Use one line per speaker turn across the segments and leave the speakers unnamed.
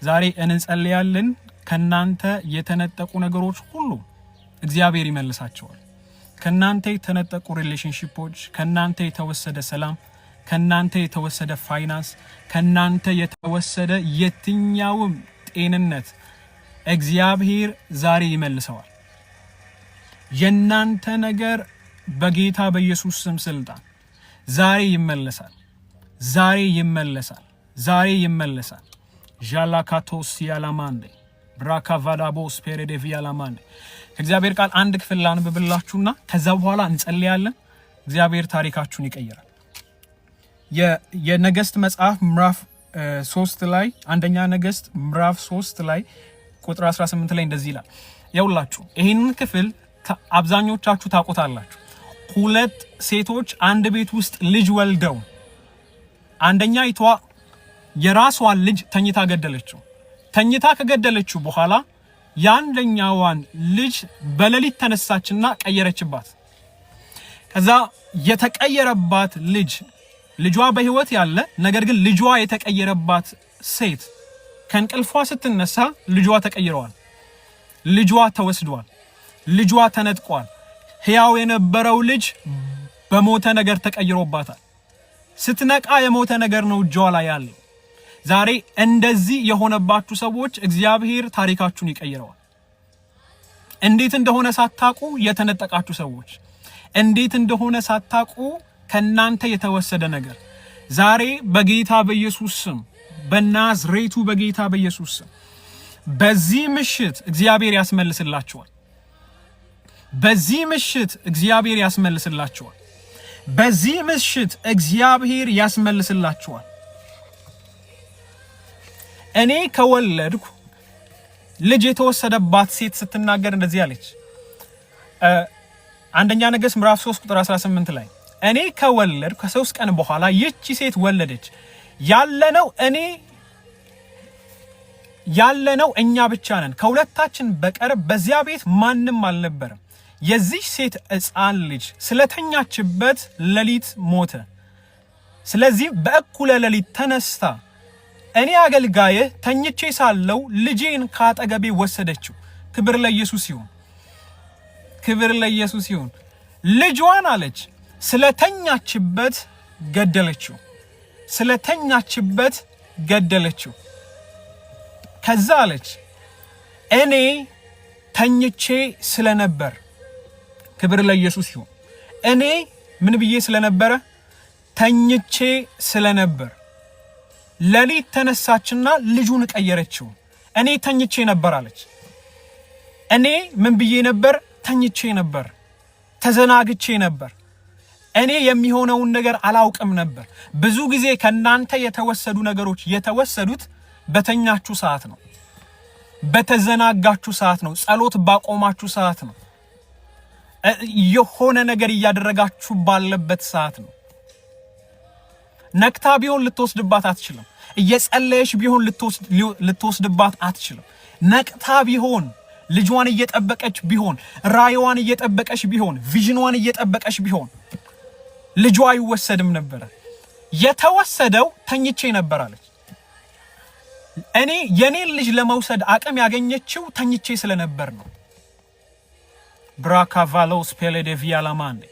ዛሬ እንጸልያለን ከናንተ የተነጠቁ ነገሮች ሁሉ እግዚአብሔር ይመልሳቸዋል። ከናንተ የተነጠቁ ሪሌሽንሺፖች፣ ከናንተ የተወሰደ ሰላም፣ ከናንተ የተወሰደ ፋይናንስ፣ ከናንተ የተወሰደ የትኛውም ጤንነት እግዚአብሔር ዛሬ ይመልሰዋል። የናንተ ነገር በጌታ በኢየሱስ ስም ስልጣን ዛሬ ይመለሳል። ዛሬ ይመለሳል። ዛሬ ይመለሳል። ጃላካቶስ ያላማንዴ ብራካቫዳቦስ ፔሬዴቪ ያላማንዴ እግዚአብሔር ቃል አንድ ክፍል ላንብብላችሁና ከዛ በኋላ እንጸልያለን። እግዚአብሔር ታሪካችሁን ይቀይራል። የነገስት መጽሐፍ ምዕራፍ 3 ላይ አንደኛ ነገስት ምዕራፍ 3 ላይ ቁጥር 18 ላይ እንደዚህ ይላል። ይኸውላችሁ ይሄንን ክፍል አብዛኞቻችሁ ታውቁታላችሁ። ሁለት ሴቶች አንድ ቤት ውስጥ ልጅ ወልደው አንደኛይቷ የራሷን ልጅ ተኝታ ገደለችው። ተኝታ ከገደለችው በኋላ ያንደኛዋን ልጅ በሌሊት ተነሳችና ቀየረችባት። ከዛ የተቀየረባት ልጇ በህይወት ያለ ነገር ግን ልጇ የተቀየረባት ሴት ከእንቅልፏ ስትነሳ ልጇ ተቀይሯል። ልጇ ተወስዷል። ልጇ ተነጥቋል። ሕያው የነበረው ልጅ በሞተ ነገር ተቀይሮባታል። ስትነቃ የሞተ ነገር ነው እጇ ላይ ያለው። ዛሬ እንደዚህ የሆነባችሁ ሰዎች እግዚአብሔር ታሪካችሁን ይቀይረዋል። እንዴት እንደሆነ ሳታቁ የተነጠቃችሁ ሰዎች፣ እንዴት እንደሆነ ሳታቁ ከናንተ የተወሰደ ነገር ዛሬ በጌታ በኢየሱስ ስም፣ በናዝሬቱ በጌታ በኢየሱስ ስም በዚህ ምሽት እግዚአብሔር ያስመልስላችኋል። በዚህ ምሽት እግዚአብሔር ያስመልስላችኋል። በዚህ ምሽት እግዚአብሔር ያስመልስላችኋል። እኔ ከወለድኩ ልጅ የተወሰደባት ሴት ስትናገር እንደዚህ አለች። አንደኛ ነገሥት ምዕራፍ 3 ቁጥር 18 ላይ እኔ ከወለድኩ ከ3 ቀን በኋላ ይህች ሴት ወለደች። ያለነው እኛ ብቻ ነን፣ ከሁለታችን በቀር በዚያ ቤት ማንም አልነበረም። የዚህ ሴት ሕፃን ልጅ ስለተኛችበት ሌሊት ሞተ። ስለዚህ በእኩለ ሌሊት ተነስታ እኔ አገልጋይህ ተኝቼ ሳለው ልጄን ካጠገቤ ወሰደችው። ክብር ለኢየሱስ ይሁን። ክብር ለኢየሱስ ይሁን። ልጇን አለች ስለተኛችበት ገደለችው። ስለተኛችበት ገደለችው። ከዛ አለች እኔ ተኝቼ ስለነበር። ክብር ለኢየሱስ ይሁን። እኔ ምን ብዬ ስለነበረ? ተኝቼ ስለነበር። ሌሊት ተነሳችና ልጁን ቀየረችው። እኔ ተኝቼ ነበር አለች። እኔ ምን ብዬ ነበር? ተኝቼ ነበር፣ ተዘናግቼ ነበር። እኔ የሚሆነውን ነገር አላውቅም ነበር። ብዙ ጊዜ ከናንተ የተወሰዱ ነገሮች የተወሰዱት በተኛችሁ ሰዓት ነው፣ በተዘናጋችሁ ሰዓት ነው፣ ጸሎት ባቆማችሁ ሰዓት ነው፣ የሆነ ነገር እያደረጋችሁ ባለበት ሰዓት ነው። ነክታ ቢሆን ልትወስድባት አትችልም። እየጸለየሽ ቢሆን ልትወስድባት አትችልም። ነቅታ ቢሆን ልጇን እየጠበቀች ቢሆን ራእይዋን እየጠበቀች ቢሆን ቪዥኗን እየጠበቀች ቢሆን ልጇ አይወሰድም ነበር። የተወሰደው ተኝቼ ነበር አለች። እኔ የኔን ልጅ ለመውሰድ አቅም ያገኘችው ተኝቼ ስለነበር ነው። ብራካቫሎስ ፔሌዴቪያ ላማንዴ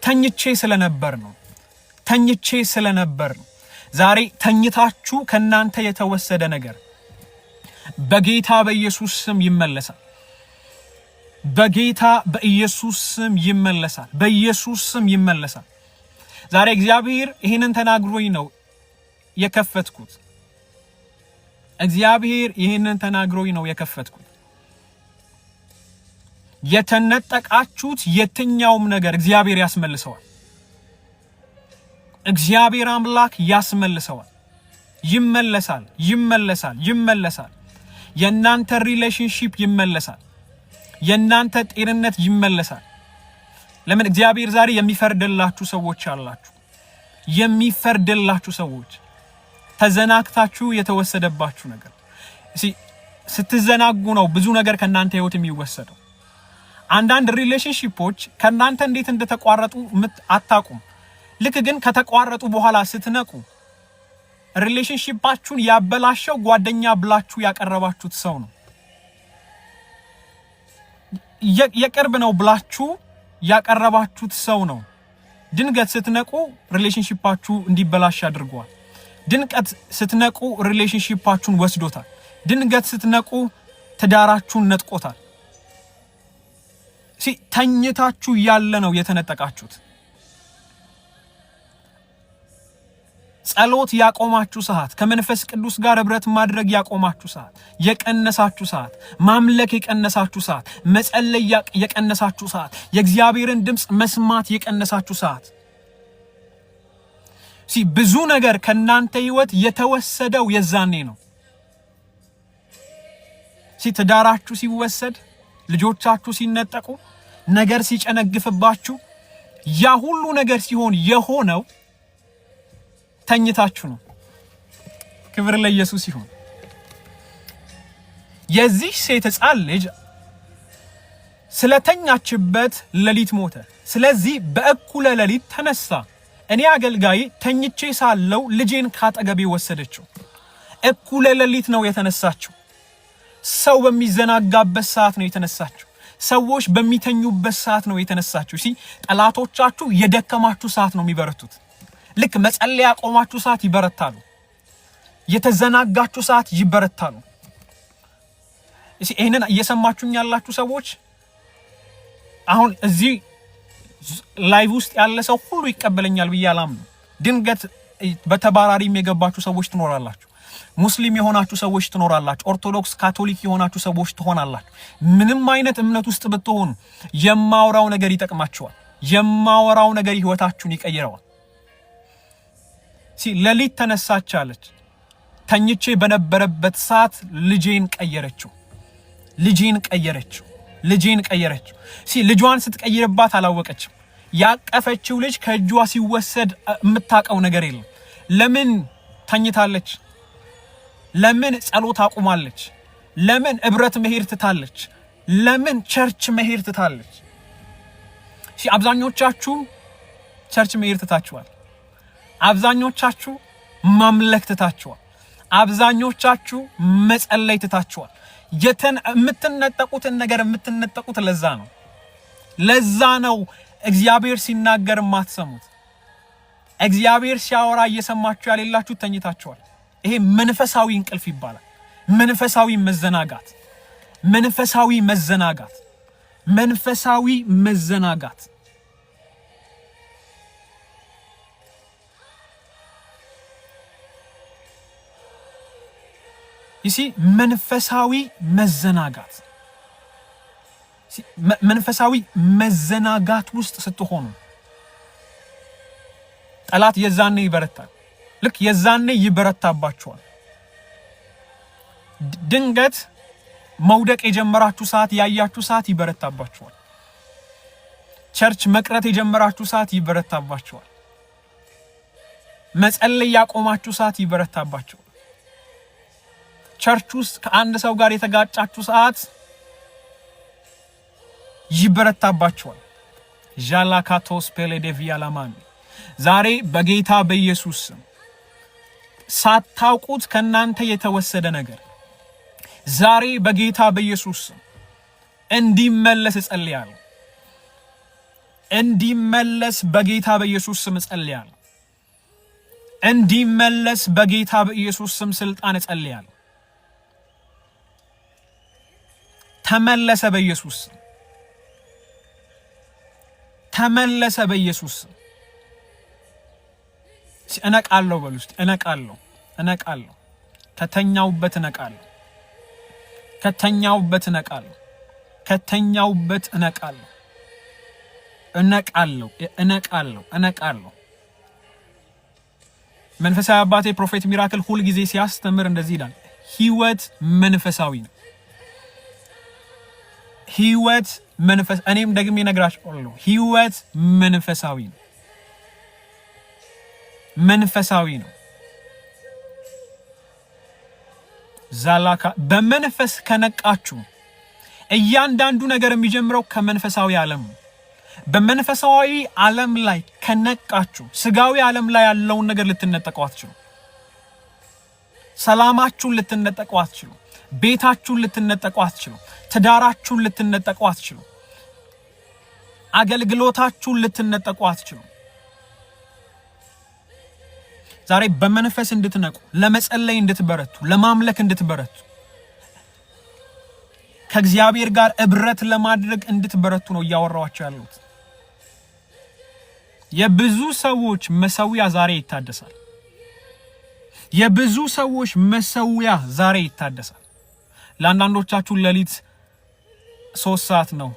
ተኝቼ ስለነበር ነው። ተኝቼ ስለነበር ነው። ዛሬ ተኝታችሁ ከናንተ የተወሰደ ነገር በጌታ በኢየሱስ ስም ይመለሳል። በጌታ በኢየሱስ ስም ይመለሳል። በኢየሱስ ስም ይመለሳል። ዛሬ እግዚአብሔር ይሄንን ተናግሮኝ ነው የከፈትኩት። እግዚአብሔር ይሄንን ተናግሮኝ ነው የከፈትኩት። የተነጠቃችሁት የትኛውም ነገር እግዚአብሔር ያስመልሰዋል። እግዚአብሔር አምላክ ያስመልሰዋል። ይመለሳል፣ ይመለሳል፣ ይመለሳል። የናንተ ሪሌሽንሺፕ ይመለሳል። የናንተ ጤንነት ይመለሳል። ለምን? እግዚአብሔር ዛሬ የሚፈርድላችሁ ሰዎች አላችሁ። የሚፈርድላችሁ ሰዎች ተዘናግታችሁ የተወሰደባችሁ ነገር ስትዘናጉ ነው ብዙ ነገር ከናንተ ህይወት የሚወሰደው። አንዳንድ ሪሌሽንሺፖች ከናንተ እንዴት እንደተቋረጡ አታውቁም። ልክ ግን ከተቋረጡ በኋላ ስትነቁ ሪሌሽንሺፓችሁን ያበላሸው ጓደኛ ብላችሁ ያቀረባችሁት ሰው ነው። የቅርብ ነው ብላችሁ ያቀረባችሁት ሰው ነው። ድንገት ስትነቁ ሪሌሽንሺፓችሁ እንዲበላሽ አድርጓል። ድንገት ስትነቁ ሪሌሽንሺፓችሁን ወስዶታል። ድንገት ስትነቁ ትዳራችሁን ነጥቆታል። ተኝታችሁ ያለ ነው የተነጠቃችሁት። ጸሎት ያቆማችሁ ሰዓት፣ ከመንፈስ ቅዱስ ጋር ህብረት ማድረግ ያቆማችሁ ሰዓት፣ የቀነሳችሁ ሰዓት፣ ማምለክ የቀነሳችሁ ሰዓት፣ መጸለይ የቀነሳችሁ ሰዓት፣ የእግዚአብሔርን ድምጽ መስማት የቀነሳችሁ ሰዓት፣ ብዙ ነገር ከናንተ ህይወት የተወሰደው የዛኔ ነው። ትዳራችሁ ሲወሰድ፣ ልጆቻችሁ ሲነጠቁ፣ ነገር ሲጨነግፍባችሁ፣ ያ ሁሉ ነገር ሲሆን የሆነው ተኝታችሁ ነው። ክብር ለኢየሱስ ይሁን። የዚህ ሴት ሕፃን ልጅ ስለተኛችበት ሌሊት ሞተ። ስለዚህ በእኩለ ሌሊት ተነሳ። እኔ አገልጋይ ተኝቼ ሳለው ልጄን ካጠገቤ ወሰደችው። እኩለ ሌሊት ነው የተነሳችው። ሰው በሚዘናጋበት ሰዓት ነው የተነሳችው። ሰዎች በሚተኙበት ሰዓት ነው የተነሳችው። ጠላቶቻችሁ የደከማችሁ ሰዓት ነው የሚበረቱት። ልክ መጸለይ ያቆማችሁ ሰዓት ይበረታሉ። የተዘናጋችሁ ሰዓት ይበረታሉ። ይሄንን እየሰማችሁኝ ያላችሁ ሰዎች አሁን እዚህ ላይቭ ውስጥ ያለ ሰው ሁሉ ይቀበለኛል ብዬ አላምንም። ድንገት በተባራሪም የገባችሁ ሰዎች ትኖራላችሁ። ሙስሊም የሆናችሁ ሰዎች ትኖራላችሁ። ኦርቶዶክስ ካቶሊክ የሆናችሁ ሰዎች ትሆናላችሁ። ምንም አይነት እምነት ውስጥ ብትሆኑ የማወራው ነገር ይጠቅማችኋል። የማወራው ነገር ህይወታችሁን ይቀይረዋል። ሌሊት ተነሳች አለች። ተኝቼ በነበረበት ሰዓት ልጄን ቀየረችው። ልጇን ስትቀይርባት አላወቀችም። ያቀፈችው ልጅ ከእጇ ሲወሰድ የምታውቀው ነገር የለም። ለምን ተኝታለች? ለምን ጸሎት አቁማለች? ለምን እብረት መሄድ ትታለች? ለምን ቸርች መሄድ ትታለች? አብዛኞቻችሁ ቸርች መሄድ ትታችኋል። አብዛኞቻችሁ ማምለክ ትታችኋል። አብዛኞቻችሁ መጸለይ ትታችኋል። የምትነጠቁትን ነገር የምትነጠቁት ለዛ ነው እግዚአብሔር ሲናገር ማትሰሙት። እግዚአብሔር ሲያወራ እየሰማችሁ ያሌላችሁ ተኝታችኋል። ይሄ መንፈሳዊ እንቅልፍ ይባላል። መንፈሳዊ መዘናጋት። መንፈሳዊ መዘናጋት ውስጥ ስትሆኑ ጠላት የዛኔ ይበረታል። ልክ የዛኔ ይበረታባችኋል። ድንገት መውደቅ የጀመራችሁ ሰዓት ያያችሁ ሰዓት ይበረታባችኋል። ቸርች መቅረት የጀመራችሁ ሰዓት ይበረታባችኋል። መጸለይ ያቆማችሁ ሰዓት ይበረታባችኋል። ቸርች ውስጥ ከአንድ ሰው ጋር የተጋጫችሁ ሰዓት ይበረታባችኋል። ጃላካቶስ ፔሌዴቪያ ላማን ዛሬ በጌታ በኢየሱስ ስም ሳታውቁት ከናንተ የተወሰደ ነገር ዛሬ በጌታ በኢየሱስ ስም እንዲመለስ እጸልያለሁ። እንዲመለስ በጌታ በኢየሱስ ስም እጸልያለሁ። እንዲመለስ በጌታ በኢየሱስ ስም ስልጣን እጸልያለሁ። ተመለሰ በኢየሱስ ስም። ተመለሰ በኢየሱስ ስም። እነቃለሁ በሉ እስቲ። እነቃለሁ። ከተኛውበት እነቃለሁ። መንፈሳዊ አባቴ ፕሮፌት ሚራክል ሁል ጊዜ ሲያስተምር እንደዚህ ይላል። ህይወት መንፈሳዊ ነው። እኔም ደግሜ እነግራችኋለሁ። ህይወት መንፈሳዊ ነው። ዛላካ በመንፈስ ከነቃችሁ እያንዳንዱ ነገር የሚጀምረው ከመንፈሳዊ ዓለም ነው። በመንፈሳዊ ዓለም ላይ ከነቃችሁ ስጋዊ ዓለም ላይ ያለውን ነገር ልትነጠቁ አትችሉ። ሰላማችሁን ልትነጠቁ አትችሉ። ቤታችሁን ልትነጠቁ አትችሉ። ትዳራችሁን ልትነጠቁ አትችሉ። አገልግሎታችሁን ልትነጠቁ አትችሉ። ዛሬ በመንፈስ እንድትነቁ፣ ለመጸለይ እንድትበረቱ፣ ለማምለክ እንድትበረቱ፣ ከእግዚአብሔር ጋር እብረት ለማድረግ እንድትበረቱ ነው እያወራኋችሁ ያለሁት። የብዙ ሰዎች መሰዊያ ዛሬ ይታደሳል። የብዙ ሰዎች መሰዊያ ዛሬ ይታደሳል። ለአንዳንዶቻችሁ ሌሊት 3 ሰዓት ነው።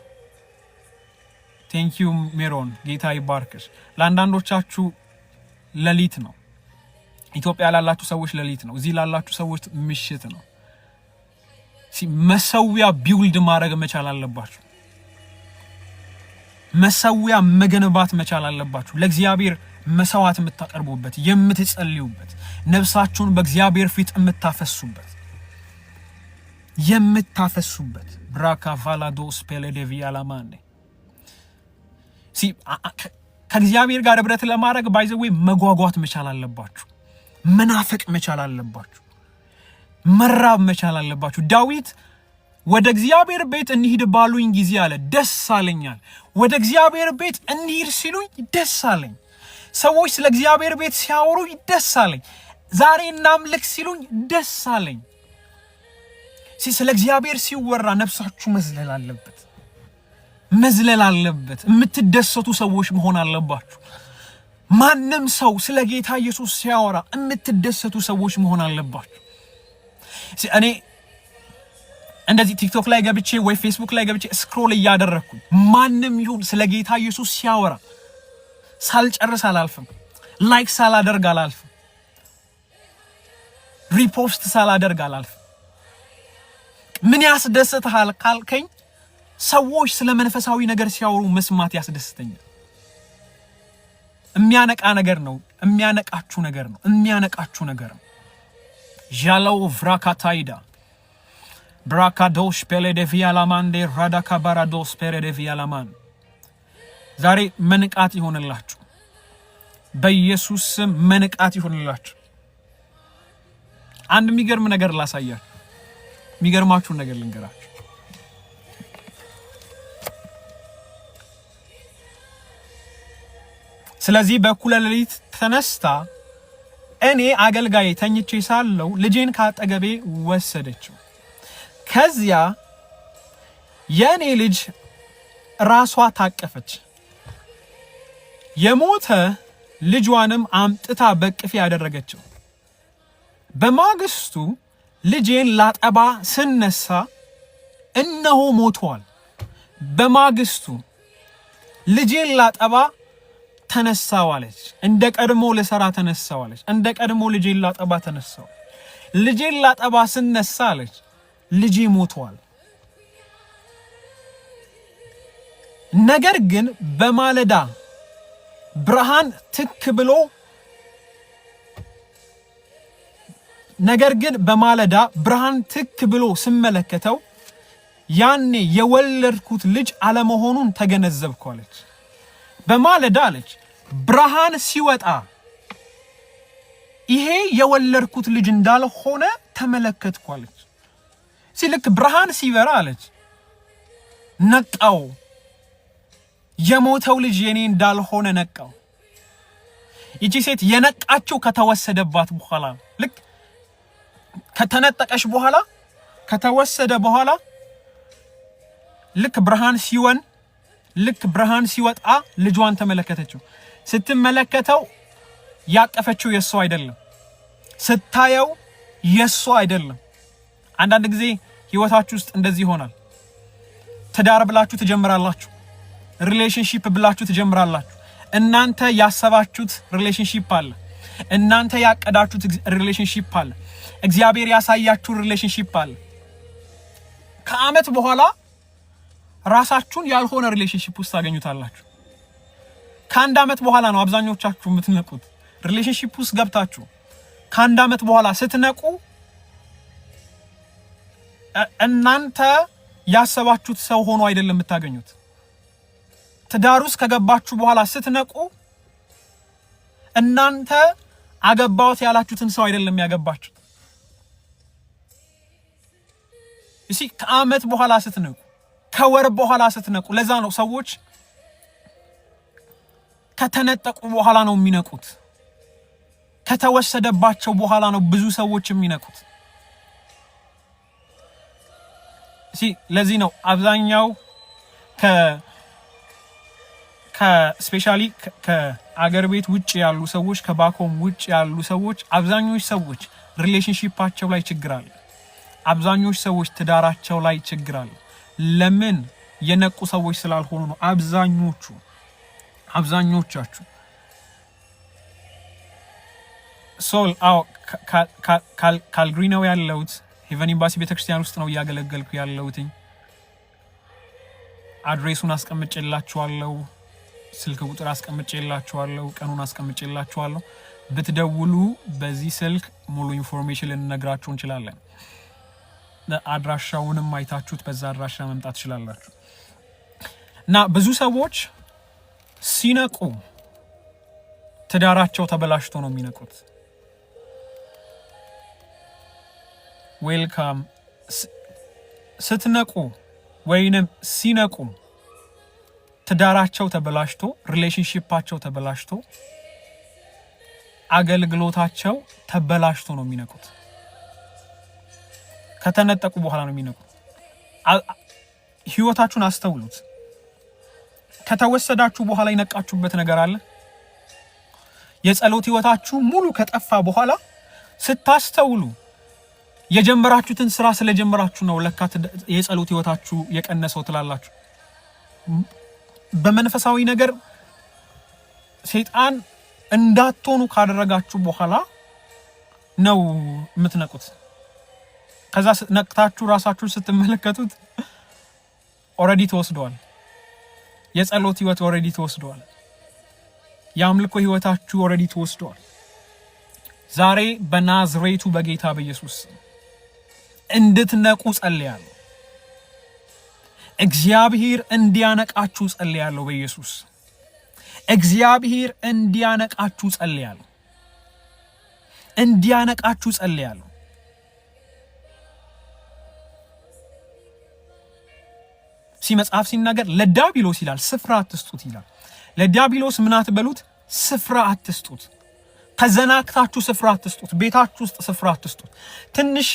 ቴንክ ዩ ሜሮን፣ ጌታ ይባርክሽ። ለአንዳንዶቻችሁ ሌሊት ነው። ኢትዮጵያ ላላችሁ ሰዎች ሌሊት ነው። እዚህ ላላችሁ ሰዎች ምሽት ነው። መሰዊያ ቢውልድ ማድረግ መቻል አለባችሁ። መሰዊያ መገንባት መቻል አለባችሁ። ለእግዚአብሔር መስዋዕት የምታቀርቡበት፣ የምትጸልዩበት፣ ነፍሳችሁን በእግዚአብሔር ፊት የምታፈሱበት ብራካ ቫላዶስ ፔሌዴቪያ ላማንዴ ከእግዚአብሔር ጋር ህብረት ለማድረግ ባይዘዌ መጓጓት መቻል አለባችሁ። መናፈቅ መቻል አለባችሁ። መራብ መቻል አለባችሁ። ዳዊት ወደ እግዚአብሔር ቤት እንሂድ ባሉኝ ጊዜ አለ ደስ አለኛል። ወደ እግዚአብሔር ቤት እንሂድ ሲሉኝ ደስ አለኝ። ሰዎች ስለ እግዚአብሔር ቤት ሲያወሩ ደስ አለኝ። ዛሬ እናምልክ ሲሉኝ ደስ አለኝ። ስለ እግዚአብሔር ሲወራ ነፍሳችሁ መዝለል አለበት። የምትደሰቱ ሰዎች መሆን አለባችሁ። ማንም ሰው ስለ ጌታ ኢየሱስ ሲያወራ የምትደሰቱ ሰዎች መሆን አለባችሁ። እኔ እንደዚህ ቲክቶክ ላይ ገብቼ ወይ ፌስቡክ ላይ ገብቼ ስክሮል እያደረኩኝ ማንም ይሁን ስለ ጌታ ኢየሱስ ሲያወራ ሳልጨርስ አላልፍም። ላይክ ሳላደርግ አላልፍም። ሪፖስት ሳላደርግ አላልፍም። ምን ያስደስትሃል ካልከኝ ሰዎች ስለ መንፈሳዊ ነገር ሲያወሩ መስማት ያስደስተኛል። የሚያነቃ ነገር ነው። የሚያነቃችሁ ነገር ነው። ጃለው ፍራካታይዳ ብራካዶሽ ፔሌዴቪያ ላማንዴ ራዳካ ባራዶስ ፔሌዴቪያ ላማን ዛሬ መንቃት ይሆንላችሁ። በኢየሱስ ስም መንቃት ይሆንላችሁ። አንድ የሚገርም ነገር ላሳያችሁ። የሚገርማችሁ ነገር ልንገራችሁ። ስለዚህ በኩለ ሌሊት ተነስታ እኔ አገልጋዬ ተኝቼ ሳለው ልጄን ካጠገቤ ወሰደችው። ከዚያ የኔ ልጅ ራሷ ታቀፈች። የሞተ ልጇንም አምጥታ በቅፌ ያደረገችው። በማግስቱ ልጄን ላጠባ ስነሳ እነሆ ሞቷል። በማግስቱ ልጄን ላጠባ ተነሳው አለች። እንደ ቀድሞ ለሰራ ተነሳው አለች። እንደ ቀድሞ ልጄን ላጠባ ተነሳው። ልጄን ላጠባ ስነሳ አለች ልጄ ሞቷል። ነገር ግን በማለዳ ብርሃን ትክ ብሎ ስመለከተው ያኔ የወለድኩት ልጅ አለመሆኑን ተገነዘብኩ አለች። በማለዳ አለች ብርሃን ሲወጣ ይሄ የወለድኩት ልጅ እንዳልሆነ ተመለከትኩ አለች። ሲልክ ብርሃን ሲበራ አለች ነቃው። የሞተው ልጅ የኔ እንዳልሆነ ነቃው። ይቺ ሴት የነቃችው ከተወሰደባት በኋላ ልክ ከተነጠቀሽ በኋላ ከተወሰደ በኋላ ልክ ብርሃን ሲወጣ ልጇን ተመለከተችው። ስትመለከተው ያቀፈችው የሷ አይደለም። ስታየው የሷ አይደለም። አንዳንድ ጊዜ ህይወታችሁ ውስጥ እንደዚህ ይሆናል። ትዳር ብላችሁ ትጀምራላችሁ። ሪሌሽንሺፕ ብላችሁ ትጀምራላችሁ። እናንተ ያሰባችሁት ሪሌሽንሺፕ አለ። እናንተ ያቀዳችሁት ሪሌሽንሺፕ አለ። እግዚአብሔር ያሳያችሁ ሪሌሽንሺፕ አለ። ከአመት በኋላ ራሳችሁን ያልሆነ ሪሌሽንሺፕ ውስጥ ታገኙታላችሁ። ከአንድ አመት በኋላ ነው አብዛኞቻችሁ የምትነቁት። ሪሌሽንሺፕ ውስጥ ገብታችሁ ከአንድ አመት በኋላ ስትነቁ እናንተ ያሰባችሁት ሰው ሆኖ አይደለም የምታገኙት። ትዳር ውስጥ ከገባችሁ በኋላ ስትነቁ እናንተ አገባውት ያላችሁትን ሰው አይደለም ያገባችሁት። እሺ ከአመት በኋላ ስትነቁ ከወር በኋላ ስትነቁ ለዛ ነው ሰዎች ከተነጠቁ በኋላ ነው የሚነቁት ከተወሰደባቸው በኋላ ነው ብዙ ሰዎች የሚነቁት እሺ ለዚህ ነው አብዛኛው ከስፔሻሊ ከአገር ቤት ውጭ ያሉ ሰዎች ከባኮም ውጭ ያሉ ሰዎች አብዛኞቹ ሰዎች ሪሌሽንሺፓቸው ላይ ችግር አለ አብዛኞቹ ሰዎች ትዳራቸው ላይ ችግር አለ ለምን የነቁ ሰዎች ስላልሆኑ ነው አብዛኞቻችሁ ሶል አው ካልግሪ ነው ያለውት ሄቨን ኤምባሲ ቤተክርስቲያን ውስጥ ነው ያገለገልኩ ያለውት አድሬሱን አስቀምጬላችኋለሁ ስልክ ቁጥር አስቀምጬላችኋለሁ ቀኑን አስቀምጬላችኋለሁ ብትደውሉ በዚህ ስልክ ሙሉ ኢንፎርሜሽን ልንነግራችሁ እንችላለን አድራሻውንም አይታችሁት በዛ አድራሻ መምጣት ትችላላችሁ እና ብዙ ሰዎች ሲነቁ ትዳራቸው ተበላሽቶ ነው የሚነቁት ዌልካም ስትነቁ ወይንም ሲነቁ ትዳራቸው ተበላሽቶ ሪሌሽንሺፓቸው ተበላሽቶ አገልግሎታቸው ተበላሽቶ ነው የሚነቁት ከተነጠቁ በኋላ ነው የሚነቁት ህይወታችሁን አስተውሉት ከተወሰዳችሁ በኋላ ይነቃችሁበት ነገር አለ የጸሎት ህይወታችሁ ሙሉ ከጠፋ በኋላ ስታስተውሉ የጀመራችሁትን ስራ ስለጀመራችሁ ነው ለካት የጸሎት ህይወታችሁ የቀነሰው ትላላችሁ በመንፈሳዊ ነገር ሰይጣን እንዳትሆኑ ካደረጋችሁ በኋላ ነው የምትነቁት ከዛ ነቅታችሁ ራሳችሁን ስትመለከቱት ኦሬዲ ተወስዷል የጸሎት ህይወት ኦሬዲ ተወስዷል ያምልኮ ህይወታችሁ ኦሬዲ ተወስዷል ዛሬ በናዝሬቱ በጌታ በኢየሱስ እንድትነቁ ጸልያለሁ እግዚአብሔር እንዲያነቃችሁ ጸልያለሁ በኢየሱስ እግዚአብሔር እንዲያነቃችሁ ጸልያለሁ ሲመጽሐፍ ሲናገር ለዲያብሎስ ይላል ስፍራ አትስጡት ይላል ለዲያብሎስ ምን አትበሉት ስፍራ አትስጡት ተዘናክታችሁ ስፍራ አትስጡት ቤታችሁ ውስጥ ስፍራ አትስጡት ትንሽ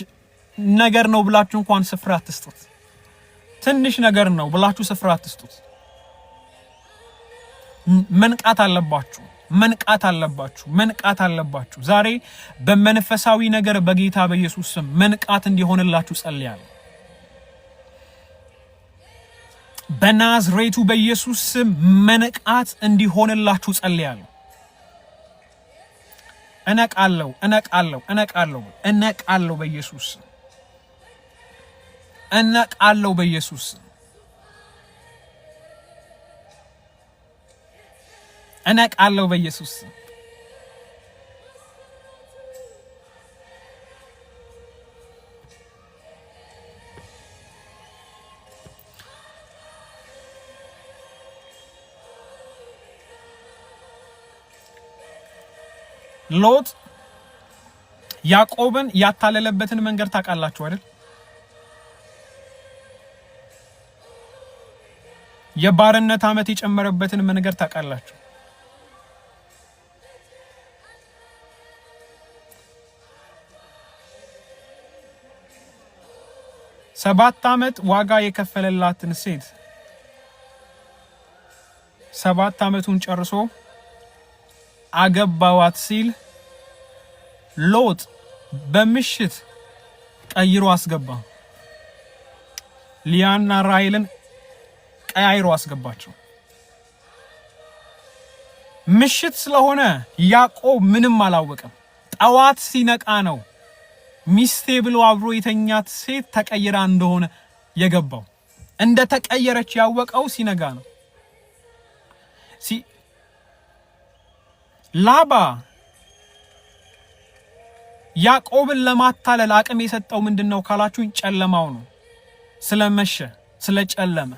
ነገር ነው ብላችሁ እንኳን ስፍራ አትስጡት ትንሽ ነገር ነው ብላችሁ ስፍራ አትስጡት መንቃት አለባችሁ ዛሬ በመንፈሳዊ ነገር በጌታ በኢየሱስ ስም መንቃት እንዲሆንላችሁ ጸልያለሁ በናዝሬቱ በኢየሱስ ስም መንቃት እንዲሆንላችሁ ጸልያለሁ እነቃለሁ በኢየሱስ እነቃለሁ በኢየሱስ እነቃለሁ በኢየሱስ ሎጥ ያዕቆብን ያታለለበትን መንገድ ታውቃላችሁ አይደል የባርነት አመት የጨመረበትን መንገድ ታውቃላችሁ ሰባት አመት ዋጋ የከፈለላትን ሴት 7 አመቱን ጨርሶ አገባዋት ሲል ሎጥ በምሽት ቀይሮ አስገባ ሊያና ራሔልን ቀያይሮ አስገባቸው ምሽት ስለሆነ ያዕቆብ ምንም አላወቀም ጠዋት ሲነቃ ነው ሚስቴ ብሎ አብሮ የተኛት ሴት ተቀይራ እንደሆነ የገባው እንደ ተቀየረች ያወቀው ሲነጋ ነው ላባ ያዕቆብን ለማታለል አቅም የሰጠው ምንድነው ካላችሁ ጨለማው ነው ስለመሸ ስለጨለመ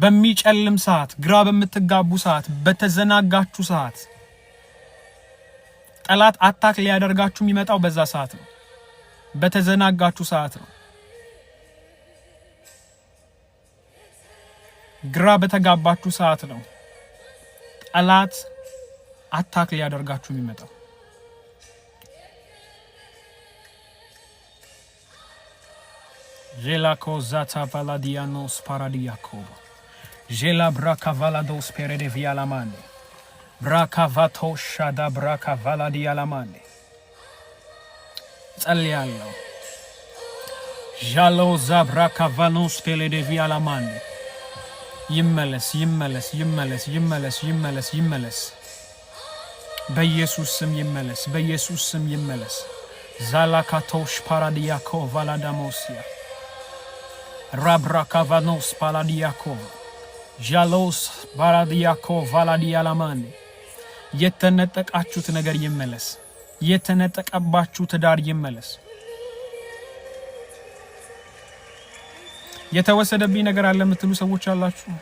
በሚጨልም ሰዓት ግራ በምትጋቡ ሰዓት በተዘናጋችሁ ሰዓት ጠላት አታክ ሊያደርጋችሁ የሚመጣው በዛ ሰዓት ነው በተዘናጋችሁ ሰዓት ነው ግራ በተጋባችሁ ሰዓት ነው ጠላት አታክ ሊያደርጋችሁ የሚመጣው Jela kozata valadianos paradiakovo. Jela braka valados perede vialamande. Braka vato shada braka valadialamande. ጸልያለሁ ጃሎ ዛብራካ ቫኖስ ፔሌደ vialamande. ይመለስ ይመለስ ይመለስ ይመለስ ይመለስ ይመለስ በኢየሱስ ስም ይመለስ በኢየሱስ ስም ይመለስ ዛላካቶሽ ፓራዲያኮ ቫላዳሞሲያ Rabrakavanos paladiakov Jalos baradiakov valadialamane የተነጠቃችሁት ነገር ይመለስ የተነጠቀባችሁ ትዳር ይመለስ የተወሰደብኝ ነገር አለ የምትሉ ሰዎች አላችሁ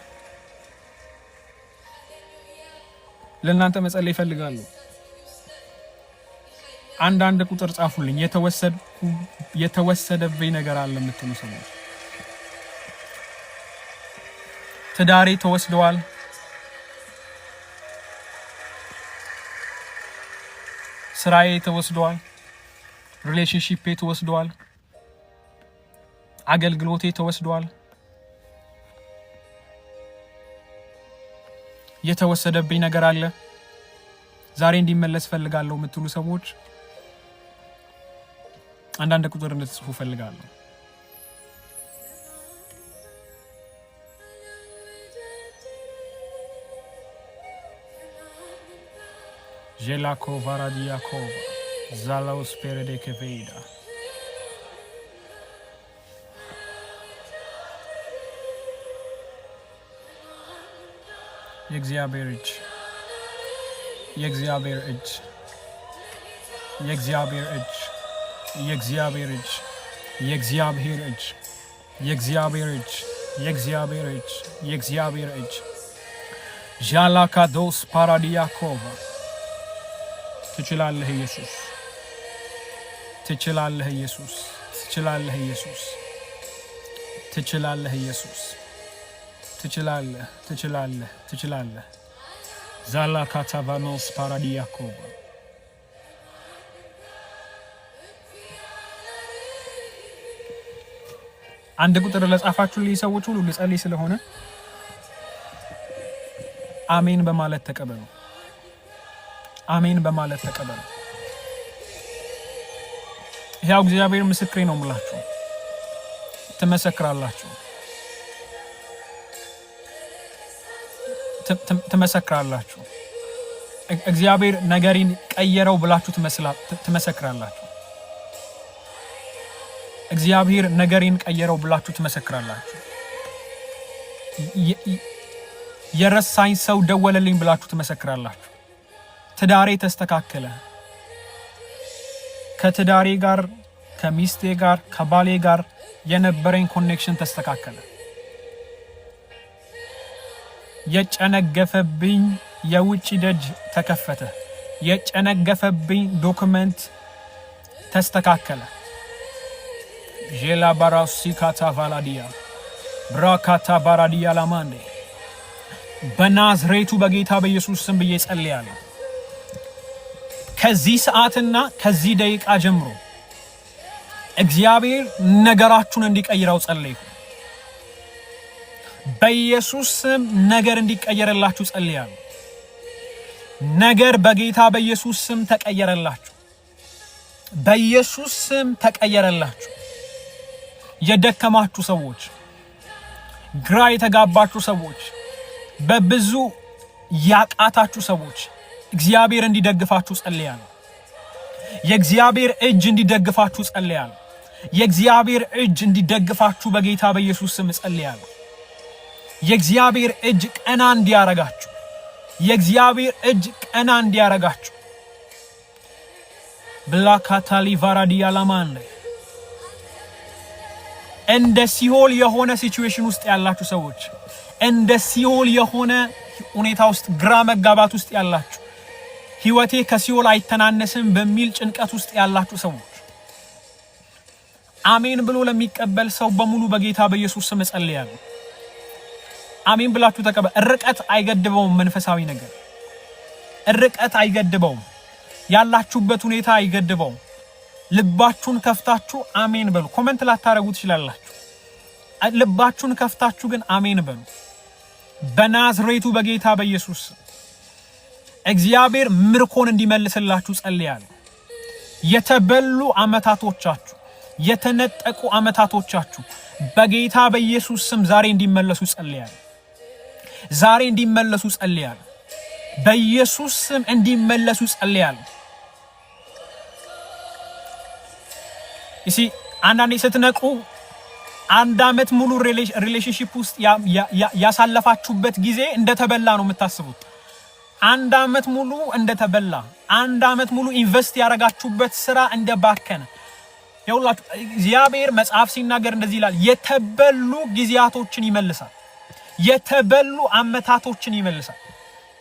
ለእናንተ መጸለይ ይፈልጋሉ አንድ ቁጥር ጻፉልኝ የተወሰደብኝ ነገር አለ የምትሉ ሰዎች ትዳሬ ተወስደዋል ስራዬ ተወስደዋል ሪሌሽንሺፕ ተወስደዋል አገልግሎቴ ተወስደዋል የተወሰደብኝ ነገር አለ ዛሬ እንዲመለስ ፈልጋለሁ የምትሉ ሰዎች አንድ ቁጥር እንድትጽፉ ፈልጋለሁ Jelako varadiakov Zalaus perede keveida የእግዚአብሔር እጅ የእግዚአብሔር እጅ የእግዚአብሔር እጅ የእግዚአብሔር እጅ የእግዚአብሔር እጅ የእግዚአብሔር እጅ የእግዚአብሔር እጅ የእግዚአብሔር እጅ ጃላካዶስ ፓራዲያኮቭ ትችላለህ ኢየሱስ ትችላለህ ኢየሱስ ትችላለህ ኢየሱስ ትችላለህ ኢየሱስ ትችላለህ ትችላለህ ትችላለህ ዛላካታቫኖስ ፓራዲያኮቭ አንድ ቁጥር ለጻፋችሁልኝ ሰዎች ሁሉ ልጸልይ ስለሆነ አሜን በማለት ተቀበሉ አሜን በማለት ተቀበሉ ያው እግዚአብሔር ምስክሬ ነው የምላችሁ ትመሰክራላችሁ ትመሰክራላችሁ እግዚአብሔር ነገሪን ቀየረው ብላችሁ ትመሰክራላችሁ እግዚአብሔር ነገሪን ቀየረው ብላችሁ ትመሰክራላችሁ የረሳኝ ሰው ደወለልኝ ብላችሁ ትመሰክራላችሁ ትዳሬ ተስተካከለ ከትዳሬ ጋር ከሚስቴ ጋር ከባሌ ጋር የነበረኝ ኮኔክሽን ተስተካከለ የጨነገፈብኝ የውጪ ደጅ ተከፈተ የጨነገፈብኝ ዶክመንት ተስተካከለ ጄላ ባራሲካታ ቫላዲያ ብራካታ ባራዲያ ላማንዴ በናዝሬቱ በጌታ በኢየሱስ ስም ብዬ ጸልያለሁ ከዚህ ሰዓትና ከዚህ ደቂቃ ጀምሮ እግዚአብሔር ነገራችሁን እንዲቀይረው ጸልዩ በኢየሱስ ስም ነገር እንዲቀየርላችሁ ጸልያለሁ ነገር በጌታ በኢየሱስ ስም ተቀየረላችሁ በኢየሱስ ስም ተቀየረላችሁ የደከማችሁ ሰዎች ግራ የተጋባችሁ ሰዎች በብዙ ያቃታችሁ ሰዎች እግዚአብሔር እንዲደግፋችሁ ጸልያለሁ የእግዚአብሔር እጅ እንዲደግፋችሁ ጸልያለሁ የእግዚአብሔር እጅ እንዲደግፋችሁ በጌታ በኢየሱስ ስም ጸልያለሁ የእግዚአብሔር እጅ ቀና እንዲያረጋችሁ የእግዚአብሔር እጅ ቀና እንዲያረጋችሁ ብላካታሊ ቫራዲያ ላማን እንደ ሲኦል የሆነ ሲቹዌሽን ውስጥ ያላችሁ ሰዎች እንደ ሲኦል የሆነ ሁኔታ ውስጥ ግራ መጋባት ውስጥ ያላችሁ ህይወቴ ከሲኦል አይተናነስም በሚል ጭንቀት ውስጥ ያላችሁ ሰዎች አሜን ብሎ ለሚቀበል ሰው በሙሉ በጌታ በኢየሱስ ስም ጸልያለሁ። አሜን ብላችሁ ተቀበሉ። ርቀት አይገድበውም። መንፈሳዊ ነገር ርቀት አይገድበውም። ያላችሁበት ሁኔታ አይገድበውም። ልባችሁን ከፍታችሁ አሜን በሉ። ኮሜንት ላታረጉ ትችላላችሁ። ልባችሁን ከፍታችሁ ግን አሜን በሉ። በናዝሬቱ በጌታ በኢየሱስ እግዚአብሔር ምርኮን እንዲመልስላችሁ ጸልያለሁ። የተበሉ አመታቶቻችሁ የተነጠቁ አመታቶቻችሁ በጌታ በኢየሱስ ስም ዛሬ እንዲመለሱ ጸልያለሁ። ዛሬ እንዲመለሱ ጸልያለሁ። በኢየሱስ ስም እንዲመለሱ ጸልያለሁ። እሺ አንዳንዴ ስትነቁ አንድ አመት ሙሉ ሪሌሽንሺፕ ውስጥ ያሳለፋችሁበት ጊዜ እንደተበላ ነው የምታስቡት። አንድ አመት ሙሉ እንደተበላ፣ አንድ አመት ሙሉ ኢንቨስት ያረጋችሁበት ስራ እንደባከነ ይኸውላችሁ እግዚአብሔር መጽሐፍ ሲናገር እንደዚህ ይላል፣ የተበሉ ጊዜያቶችን ይመልሳል። የተበሉ አመታቶችን ይመልሳል።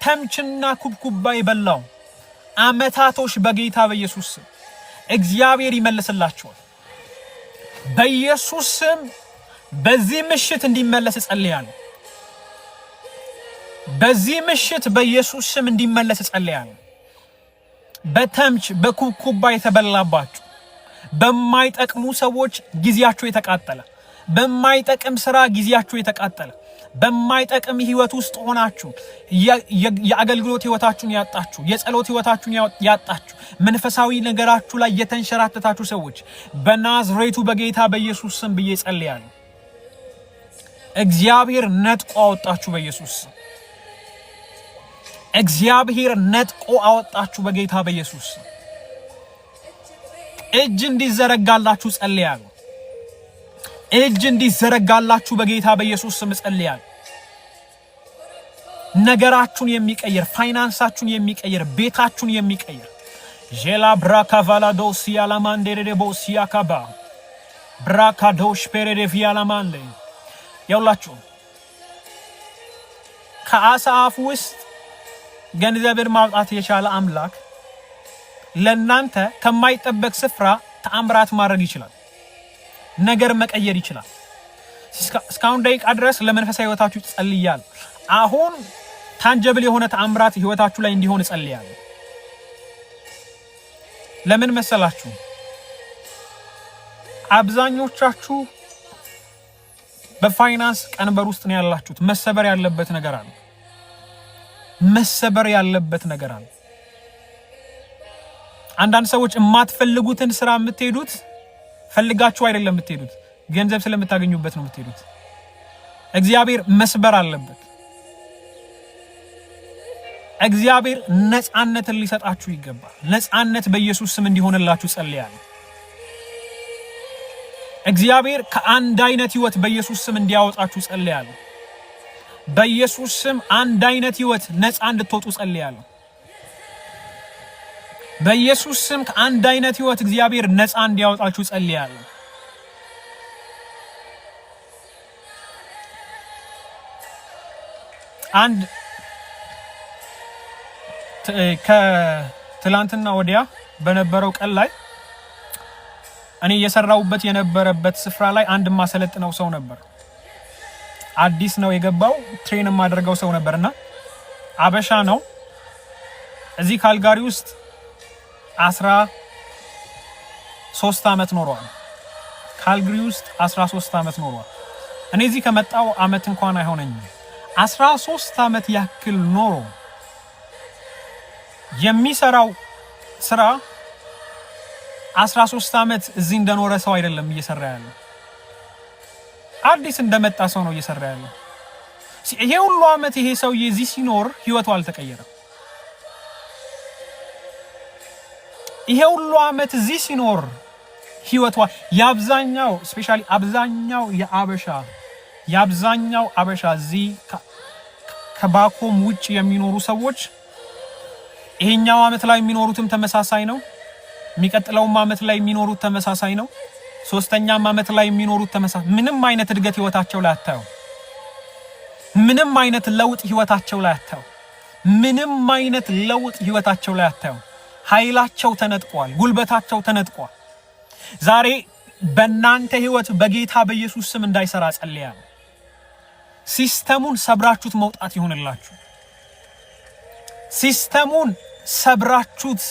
ተምችና ኩብኩባ የበላው አመታቶች በጌታ በኢየሱስ ስም እግዚአብሔር ይመልስላችኋል። በኢየሱስ ስም በዚህ ምሽት እንዲመለስ ጸልያለሁ። በዚህ ምሽት በኢየሱስ ስም እንዲመለስ ጸልያለሁ። በተምች በኩብኩባ የተበላባችሁ በማይጠቅሙ ሰዎች ጊዜያችሁ የተቃጠለ፣ በማይጠቅም ስራ ጊዜያችሁ የተቃጠለ፣ በማይጠቅም ህይወት ውስጥ ሆናችሁ የአገልግሎት ህይወታችሁን ያጣችሁ፣ የጸሎት ህይወታችሁን ያጣችሁ፣ መንፈሳዊ ነገራችሁ ላይ የተንሸራተታችሁ ሰዎች በናዝሬቱ በጌታ በኢየሱስ ስም ብዬ ጸልያለሁ። እግዚአብሔር ነጥቆ አወጣችሁ በኢየሱስ ስም። እግዚአብሔር ነጥቆ አወጣችሁ በጌታ በኢየሱስ ስም። እጅ እንዲዘረጋላችሁ ጸልያለሁ። እጅ እንዲዘረጋላችሁ በጌታ በኢየሱስ ስም ጸልያለሁ። ነገራችሁን የሚቀየር፣ ፋይናንሳችሁን የሚቀየር፣ ቤታችሁን የሚቀየር ጄላ ብራካቫላዶ ሲያላማንዴሬ ቦሲያካባ ብራካዶሽ ፔሬዴ ቪያላማንዴ ያውላችሁ ከአሳ አፍ ውስጥ ገንዘብን ማውጣት የቻለ አምላክ ለናንተ ከማይጠበቅ ስፍራ ተአምራት ማድረግ ይችላል። ነገር መቀየር ይችላል። እስካሁን ደቂቃ ድረስ ለመንፈሳዊ ህይወታችሁ ጸልያለሁ። አሁን ታንጀብል የሆነ ተአምራት ህይወታችሁ ላይ እንዲሆን ጸልያለሁ። ለምን መሰላችሁ? አብዛኞቻችሁ በፋይናንስ ቀንበር ውስጥ ነው ያላችሁት። መሰበር ያለበት ነገር አለ። መሰበር ያለበት ነገር አለ። አንዳንድ ሰዎች የማትፈልጉትን ስራ የምትሄዱት ፈልጋችሁ አይደለም የምትሄዱት፣ ገንዘብ ስለምታገኙበት ነው የምትሄዱት። እግዚአብሔር መስበር አለበት። እግዚአብሔር ነፃነትን ሊሰጣችሁ ይገባል። ነፃነት በኢየሱስ ስም እንዲሆንላችሁ ጸልያለሁ። እግዚአብሔር ከአንድ አይነት ህይወት በኢየሱስ ስም እንዲያወጣችሁ ጸልያለሁ። በኢየሱስ ስም አንድ አይነት ህይወት ነፃ እንድትወጡ ጸልያለሁ። በኢየሱስ ስም ከአንድ አይነት ህይወት እግዚአብሔር ነፃ እንዲያወጣችሁ ጸልያለሁ። አንድ ከትላንትና ወዲያ በነበረው ቀን ላይ እኔ የሰራውበት የነበረበት ስፍራ ላይ አንድ ማሰለጥነው ሰው ነበር። አዲስ ነው የገባው፣ ትሬን ማድረገው ሰው ነበርና አበሻ ነው። እዚህ ካልጋሪ ውስጥ 13 አመት ኖሯል። ካልጋሪ ውስጥ 13 አመት ኖሯል። እኔ እዚህ ከመጣው አመት እንኳን አይሆነኝም። 13 አመት ያክል ኖሮ የሚሰራው ስራ 13 አመት እዚህ እንደኖረ ሰው አይደለም እየሰራ ያለው። አዲስ እንደመጣ ሰው ነው እየሰራ ያለው። ይሄ ሁሉ አመት ይሄ ሰው እዚህ ሲኖር ህይወቱ አልተቀየረም። ይሄ ሁሉ አመት እዚህ ሲኖር ህይወቱ ያብዛኛው ስፔሻሊ አብዛኛው አበሻ እዚህ ከባኮም ውጭ የሚኖሩ ሰዎች ይሄኛው አመት ላይ የሚኖሩትም ተመሳሳይ ነው። የሚቀጥለውም አመት ላይ የሚኖሩት ተመሳሳይ ነው። ሶስተኛም አመት ላይ የሚኖሩት ተመሳሳይ፣ ምንም አይነት እድገት ህይወታቸው ላይ አታዩ። ምንም አይነት ለውጥ ህይወታቸው ላይ አታዩ። ምንም አይነት ለውጥ ህይወታቸው ላይ አታዩ። ኃይላቸው ተነጥቋል፣ ጉልበታቸው ተነጥቋል። ዛሬ በእናንተ ህይወት በጌታ በኢየሱስ ስም እንዳይሰራ ጸልያለሁ። ሲስተሙን ሰብራችሁት መውጣት ይሁንላችሁ። ሲስተሙን ሰብራችሁት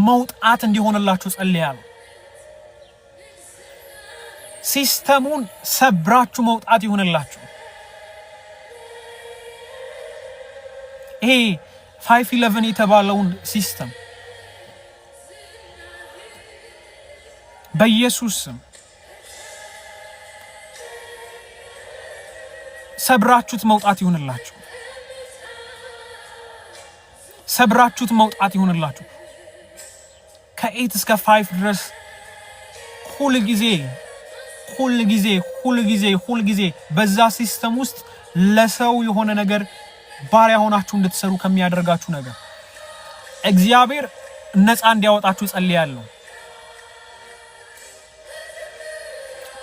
መውጣት እንዲሆንላችሁ ጸልያለሁ። ሲስተሙን ሰብራችሁ መውጣት ይሁንላችሁ። ይሄ 511 የተባለውን ሲስተም በኢየሱስ ስም ሰብራችሁት መውጣት ይሁንላችሁ። ሰብራችሁት መውጣት ይሁንላችሁ። ከ8 እስከ 5 ድረስ ሁል ጊዜ በዛ ሲስተም ውስጥ ለሰው የሆነ ነገር ባሪያ ሆናችሁ እንድትሰሩ ከሚያደርጋችሁ ነገር እግዚአብሔር ነፃ እንዲያወጣችሁ ጸልያለሁ።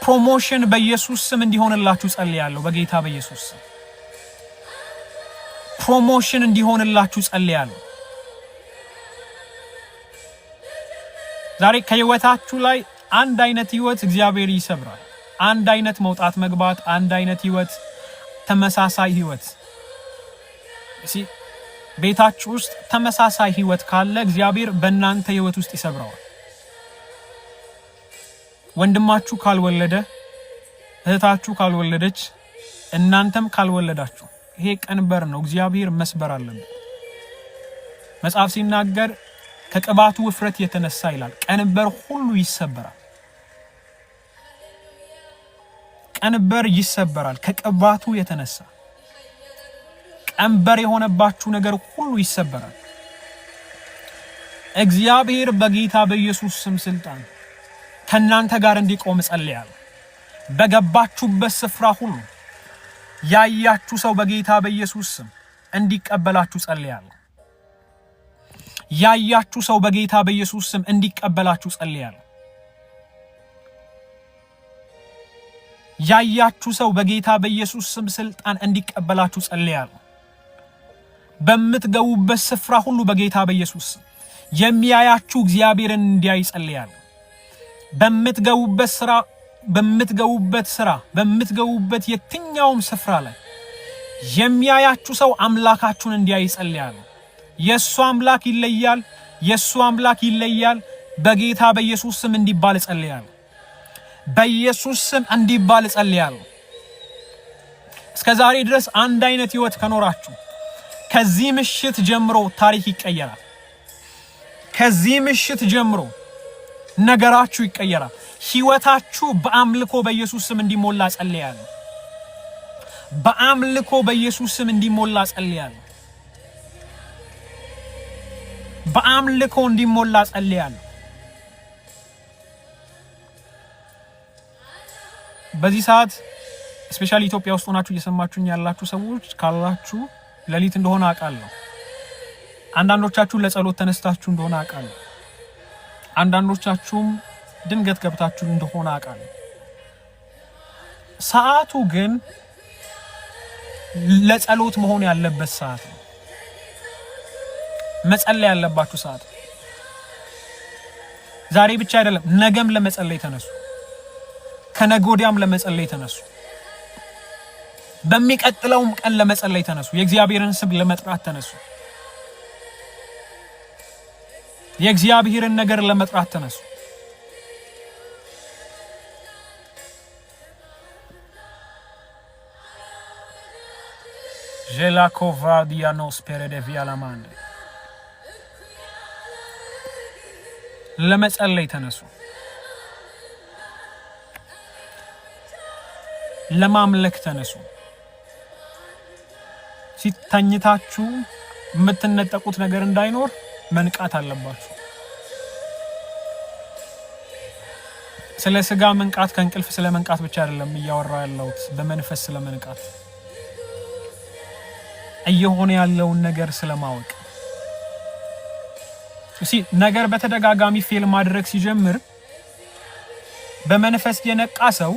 ፕሮሞሽን በኢየሱስ ስም እንዲሆንላችሁ ጸልያለሁ። በጌታ በኢየሱስ ስም ፕሮሞሽን እንዲሆንላችሁ ጸልያለሁ። ዛሬ ከህይወታችሁ ላይ አንድ አይነት ህይወት እግዚአብሔር ይሰብራል። አንድ አይነት መውጣት መግባት፣ አንድ አይነት ህይወት፣ ተመሳሳይ ህይወት። ቤታችሁ ውስጥ ተመሳሳይ ህይወት ካለ እግዚአብሔር በእናንተ ህይወት ውስጥ ይሰብራዋል። ወንድማችሁ ካልወለደ፣ እህታችሁ ካልወለደች፣ እናንተም ካልወለዳችሁ ይሄ ቀንበር ነው። እግዚአብሔር መስበር አለበት። መጽሐፍ ሲናገር ከቅባቱ ውፍረት የተነሳ ይላል ቀንበር ሁሉ ይሰበራል። ቀንበር ይሰበራል ከቅባቱ የተነሳ። ቀንበር የሆነባችሁ ነገር ሁሉ ይሰበራል። እግዚአብሔር በጌታ በኢየሱስ ስም ስልጣን ከናንተ ጋር እንዲቆም ጸልያለሁ። በገባችሁበት ስፍራ ሁሉ ያያችሁ ሰው በጌታ በኢየሱስ ስም እንዲቀበላችሁ ጸልያለሁ። ያያችሁ ሰው በጌታ በኢየሱስ ስም እንዲቀበላችሁ ጸልያለሁ። ያያችሁ ሰው በጌታ በኢየሱስ ስም ስልጣን እንዲቀበላችሁ ጸልያለሁ። በምትገቡበት ስፍራ ሁሉ በጌታ በኢየሱስ ስም የሚያያችሁ እግዚአብሔርን እንዲያይ ጸልያለሁ። በምትገቡበት የትኛውም ስፍራ ላይ የሚያያችሁ ሰው አምላካችሁን እንዲያይ ጸልያለሁ። የሱ አምላክ ይለያል። በጌታ በኢየሱስ ስም እንዲባል ጸልያለሁ። በኢየሱስ ስም እንዲባል ጸልያለሁ። እስከዛሬ ድረስ አንድ አይነት ህይወት ከኖራችሁ ከዚህ ምሽት ጀምሮ ታሪክ ይቀየራል። ከዚህ ምሽት ጀምሮ ነገራችሁ ይቀየራል። ህይወታችሁ በአምልኮ በኢየሱስ ስም እንዲሞላ ጸልያለሁ። በአምልኮ በኢየሱስ ስም እንዲሞላ ጸልያለሁ። በአምልኮ እንዲሞላ ጸልያለሁ። በዚህ ሰዓት ስፔሻሊ ኢትዮጵያ ውስጥ ሆናችሁ እየሰማችሁኝ ያላችሁ ሰዎች ካላችሁ ሌሊት እንደሆነ አውቃለሁ። አንዳንዶቻችሁ ለጸሎት ተነስታችሁ እንደሆነ አውቃለሁ። አንዳንዶቻችሁም ድንገት ገብታችሁ እንደሆነ አውቃለሁ። ሰዓቱ ግን ለጸሎት መሆን ያለበት ሰዓት ነው። መጸለይ ያለባችሁ ሰዓት። ዛሬ ብቻ አይደለም፣ ነገም ለመጸለይ ተነሱ። ከነጎዲያም ለመጸለይ ተነሱ። በሚቀጥለውም ቀን ለመጸለይ ተነሱ። የእግዚአብሔርን ስም ለመጥራት ተነሱ። የእግዚአብሔርን ነገር ለመጥራት ተነሱ። ጀላኮቫዲያኖስ ፔሬዴቪያላማንደ ለመጸለይ ተነሱ። ለማምለክ ተነሱ። ሲተኝታችሁ የምትነጠቁት ነገር እንዳይኖር መንቃት አለባችሁ። ስለ ስጋ መንቃት ከእንቅልፍ ስለ መንቃት ብቻ አይደለም እያወራው ያለሁት፣ በመንፈስ ስለ መንቃት እየሆነ ያለውን ነገር ስለማወቅ። ነገር በተደጋጋሚ ፌል ማድረግ ሲጀምር በመንፈስ የነቃ ሰው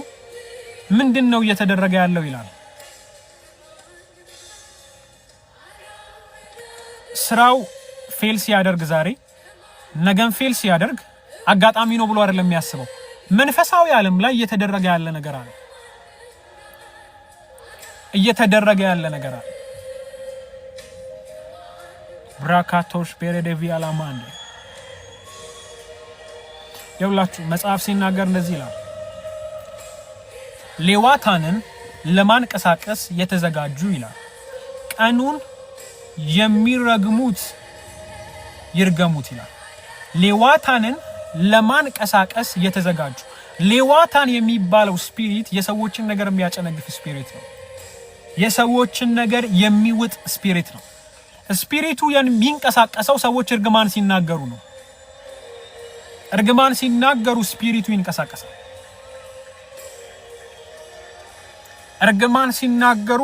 ምንድነው እየተደረገ ያለው ይላል። ስራው ፌል ሲያደርግ ዛሬ ነገን ፌል ሲያደርግ አጋጣሚ ነው ብሎ አይደለም የሚያስበው። መንፈሳዊ ዓለም ላይ እየተደረገ ያለ ነገር አለ። ብራካቶሽ ፔሬዴቪ አላማንዴ የውላችሁ መጽሐፍ ሲናገር እንደዚህ ይላል፣ ሌዋታንን ለማንቀሳቀስ የተዘጋጁ ይላል፣ ቀኑን የሚረግሙት ይርገሙት ይላል። ሌዋታንን ለማንቀሳቀስ የተዘጋጁ። ሌዋታን የሚባለው ስፒሪት የሰዎችን ነገር የሚያጨነግፍ ስፒሪት ነው። የሰዎችን ነገር የሚውጥ ስፒሪት ነው። ስፒሪቱ የሚንቀሳቀሰው ሰዎች እርግማን ሲናገሩ ነው። እርግማን ሲናገሩ ስፒሪቱ ይንቀሳቀሳል። እርግማን ሲናገሩ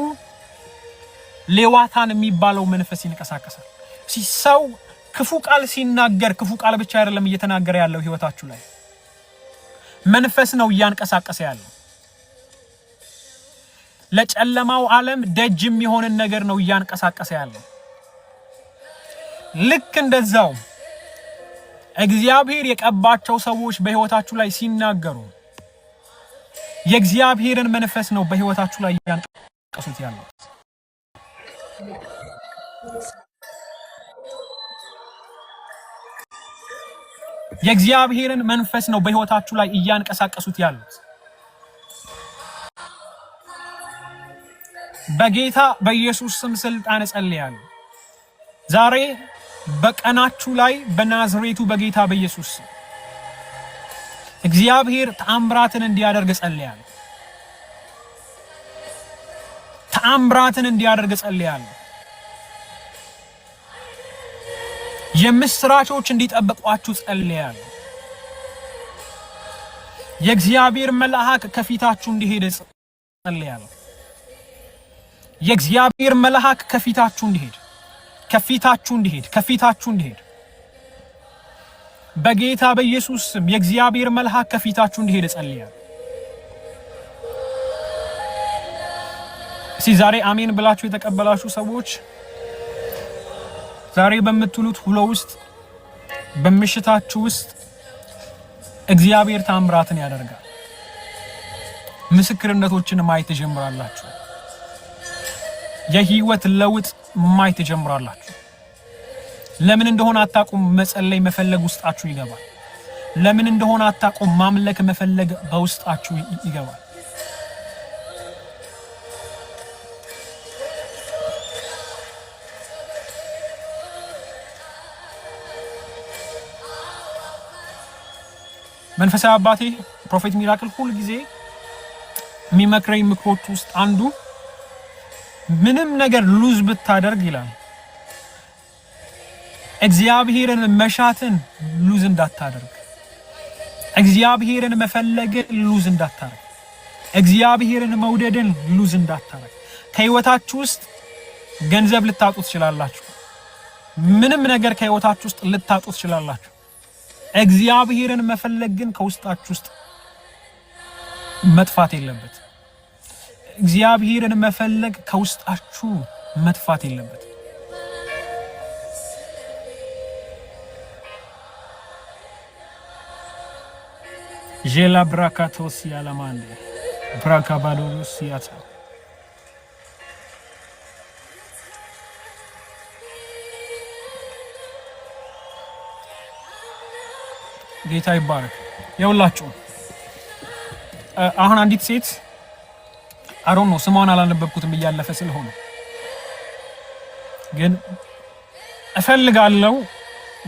ሌዋታን የሚባለው መንፈስ ይንቀሳቀሳል። ሰው ክፉ ቃል ሲናገር ክፉ ቃል ብቻ አይደለም እየተናገረ ያለው ህይወታችሁ ላይ መንፈስ ነው እያንቀሳቀሰ ያለው። ለጨለማው ዓለም ደጅ የሚሆን ነገር ነው እያንቀሳቀሰ ያለው። ልክ እንደዛው እግዚአብሔር የቀባቸው ሰዎች በህይወታችሁ ላይ ሲናገሩ የእግዚአብሔርን መንፈስ ነው በህይወታችሁ ላይ እያንቀሳቀሱት ያለው። የእግዚአብሔርን መንፈስ ነው በህይወታችሁ ላይ እያንቀሳቀሱት ያሉት። በጌታ በኢየሱስ ስም ስልጣን ጸልያለሁ። ዛሬ በቀናችሁ ላይ በናዝሬቱ በጌታ በኢየሱስ ስም እግዚአብሔር ተአምራትን እንዲያደርግ ጸልያለሁ። ተአምራትን እንዲያደርግ ጸልያለሁ። የምስራቾች እንዲጠብቋችሁ ጸልያለሁ። የእግዚአብሔር መልአክ ከፊታችሁ እንዲሄድ ጸልያለሁ። የእግዚአብሔር መልአክ ከፊታችሁ እንዲሄድ በጌታ በኢየሱስ ስም የእግዚአብሔር መልአክ ከፊታችሁ እንዲሄድ ጸልያለሁ። ዛሬ አሜን ብላችሁ የተቀበላችሁ ሰዎች ዛሬ በምትሉት ሁሉ ውስጥ በምሽታችሁ ውስጥ እግዚአብሔር ተአምራትን ያደርጋል። ምስክርነቶችን ማየት ትጀምራላችሁ። የህይወት ለውጥ ማየት ትጀምራላችሁ። ለምን እንደሆነ አታቁም። መጸለይ መፈለግ ውስጣችሁ ይገባል። ለምን እንደሆነ አታቁም። ማምለክ መፈለግ በውስጣችሁ ይገባል። መንፈሳዊ አባቴ ፕሮፌት ሚራክል ሁሉ ጊዜ የሚመክረኝ ምክሮች ውስጥ አንዱ ምንም ነገር ሉዝ ብታደርግ ይላል እግዚአብሔርን መሻትን ሉዝ እንዳታደርግ፣ እግዚአብሔርን መፈለግን ሉዝ እንዳታደርግ፣ እግዚአብሔርን መውደድን ሉዝ እንዳታደርግ። ከህይወታችሁ ውስጥ ገንዘብ ልታጡ ትችላላችሁ። ምንም ነገር ከህይወታችሁ ውስጥ ልታጡ ትችላላችሁ። እግዚአብሔርን መፈለግ ግን ከውስጣችሁ ውስጥ መጥፋት የለበት። እግዚአብሔርን መፈለግ ከውስጣችሁ መጥፋት የለበት። ጄላ ብራካቶስ ያለማንዴ ብራካባዶስ ያታ ጌታ ይባረክ። የውላችሁ አሁን አንዲት ሴት አሮን ነው ስሟን አላነበብኩትም እያለፈ ስለሆነ ግን እፈልጋለሁ